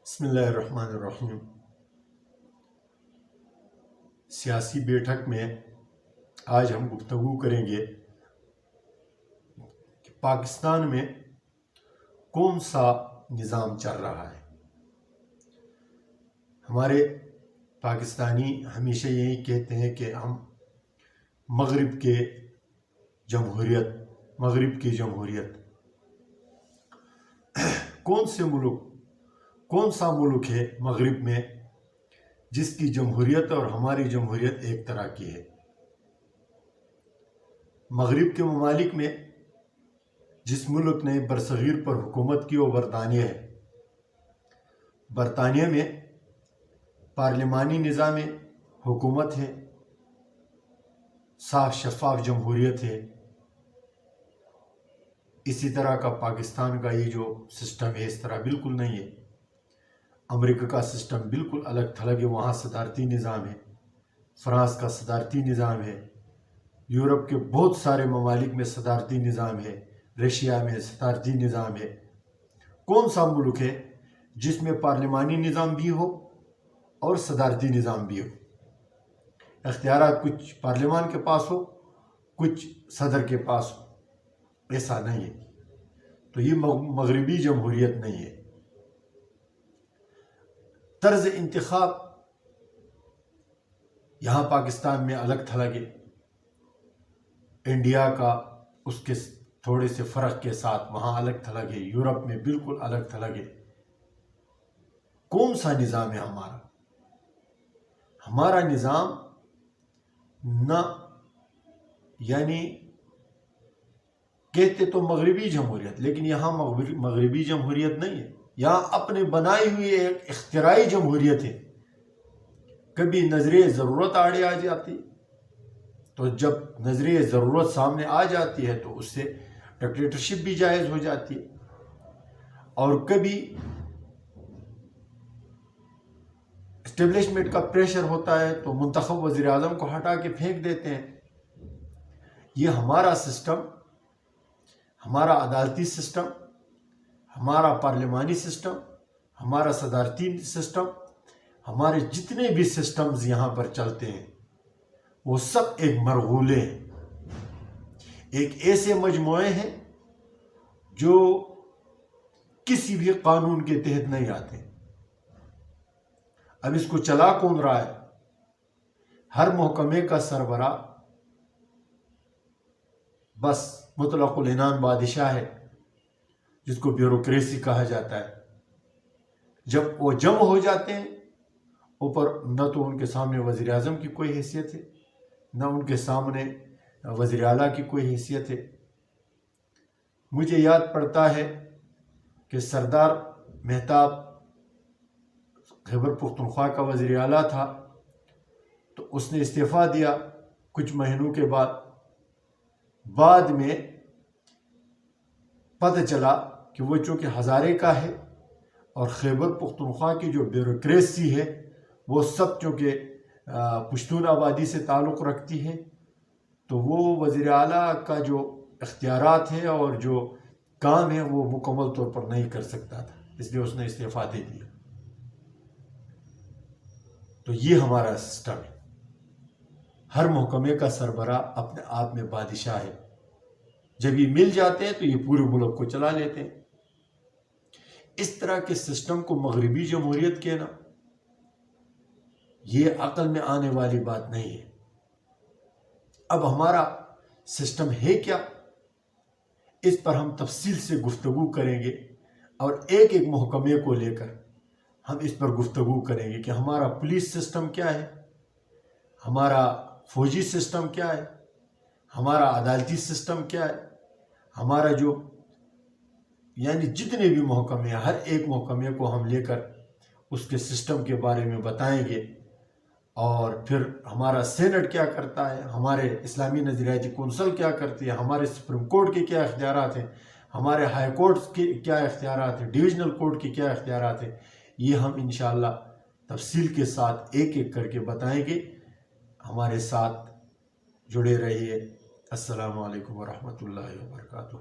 بسم اللہ الرحمن الرحیم۔ سیاسی بیٹھک میں آج ہم گفتگو کریں گے کہ پاکستان میں کون سا نظام چل رہا ہے۔ ہمارے پاکستانی ہمیشہ یہی کہتے ہیں کہ ہم مغرب کی جمہوریت کون سا ملک ہے مغرب میں جس کی جمہوریت اور ہماری جمہوریت ایک طرح کی ہے۔ مغرب کے ممالک میں جس ملک نے برصغیر پر حکومت کی وہ برطانیہ ہے۔ برطانیہ میں پارلیمانی نظام حکومت ہے، صاف شفاف جمہوریت ہے۔ اسی طرح کا پاکستان کا یہ جو سسٹم ہے اس طرح بالکل نہیں ہے۔ امریکہ کا سسٹم بالکل الگ تھلگ ہے، وہاں صدارتی نظام ہے۔ فرانس کا صدارتی نظام ہے، یورپ کے بہت سارے ممالک میں صدارتی نظام ہے، رشیا میں صدارتی نظام ہے۔ کون سا ملک ہے جس میں پارلیمانی نظام بھی ہو اور صدارتی نظام بھی ہو؟ اختیارات کچھ پارلیمان کے پاس ہو، کچھ صدر کے پاس ہو، ایسا نہیں ہے۔ تو یہ مغربی جمہوریت نہیں ہے۔ طرز انتخاب یہاں پاکستان میں الگ تھلگ ہے، انڈیا کا اس کے تھوڑے سے فرق کے ساتھ وہاں الگ تھلگ ہے، یورپ میں بالکل الگ تھلگ ہے۔ کون سا نظام ہے ہمارا؟ ہمارا نظام نہ یعنی کہتے تو مغربی جمہوریت، لیکن یہاں مغربی جمہوریت نہیں ہے، یہاں اپنے بنائی ہوئی ایک اختراعی جمہوریت ہے۔ کبھی نظریہ ضرورت آڑے آ جاتی، تو جب نظریہ ضرورت سامنے آ جاتی ہے تو اس سے ڈکٹیٹرشپ بھی جائز ہو جاتی ہے، اور کبھی اسٹیبلشمنٹ کا پریشر ہوتا ہے تو منتخب وزیر اعظم کو ہٹا کے پھینک دیتے ہیں۔ یہ ہمارا سسٹم، ہمارا عدالتی سسٹم، ہمارا پارلیمانی سسٹم، ہمارا صدارتی سسٹم، ہمارے جتنے بھی سسٹمز یہاں پر چلتے ہیں وہ سب ایک مرغولے ہیں، ایک ایسے مجموعے ہیں جو کسی بھی قانون کے تحت نہیں آتے۔ اب اس کو چلا کون رہا ہے؟ ہر محکمے کا سربراہ بس مطلق العنان بادشاہ ہے، جس کو بیوروکریسی کہا جاتا ہے۔ جب وہ جمع ہو جاتے ہیں اوپر، نہ تو ان کے سامنے وزیر اعظم کی کوئی حیثیت ہے، نہ ان کے سامنے وزیر اعلیٰ کی کوئی حیثیت ہے۔ مجھے یاد پڑتا ہے کہ سردار مہتاب خیبر پختونخوا کا وزیر اعلیٰ تھا، تو اس نے استعفیٰ دیا کچھ مہینوں کے بعد میں پتہ چلا کہ وہ چونکہ ہزارے کا ہے اور خیبر پختونخوا کی جو بیوروکریسی ہے وہ سب چونکہ پشتون آبادی سے تعلق رکھتی ہے، تو وہ وزیر اعلیٰ کا جو اختیارات ہے اور جو کام ہے وہ مکمل طور پر نہیں کر سکتا تھا، اس لیے اس نے استعفیٰ دے دیا۔ تو یہ ہمارا سسٹم ہے، ہر محکمے کا سربراہ اپنے آپ میں بادشاہ ہے۔ جب یہ مل جاتے ہیں تو یہ پورے ملک کو چلا لیتے ہیں۔ اس طرح کے سسٹم کو مغربی جمہوریت کہنا یہ عقل میں آنے والی بات نہیں ہے۔ اب ہمارا سسٹم ہے کیا، اس پر ہم تفصیل سے گفتگو کریں گے، اور ایک ایک محکمے کو لے کر ہم اس پر گفتگو کریں گے کہ ہمارا پولیس سسٹم کیا ہے، ہمارا فوجی سسٹم کیا ہے، ہمارا عدالتی سسٹم کیا ہے، ہمارا جو یعنی جتنے بھی محکمے ہیں، ہر ایک محکمے کو ہم لے کر اس کے سسٹم کے بارے میں بتائیں گے، اور پھر ہمارا سینٹ کیا کرتا ہے، ہمارے اسلامی نظریاتی کونسل کیا کرتی ہے، ہمارے سپریم کورٹ کے کیا اختیارات ہیں، ہمارے ہائی کورٹس کے کیا اختیارات ہیں، ڈویژنل کورٹ کے کیا اختیارات ہیں، یہ ہم انشاءاللہ تفصیل کے ساتھ ایک ایک کر کے بتائیں گے۔ ہمارے ساتھ جڑے رہیے۔ السلام علیکم ورحمۃ اللہ وبرکاتہ۔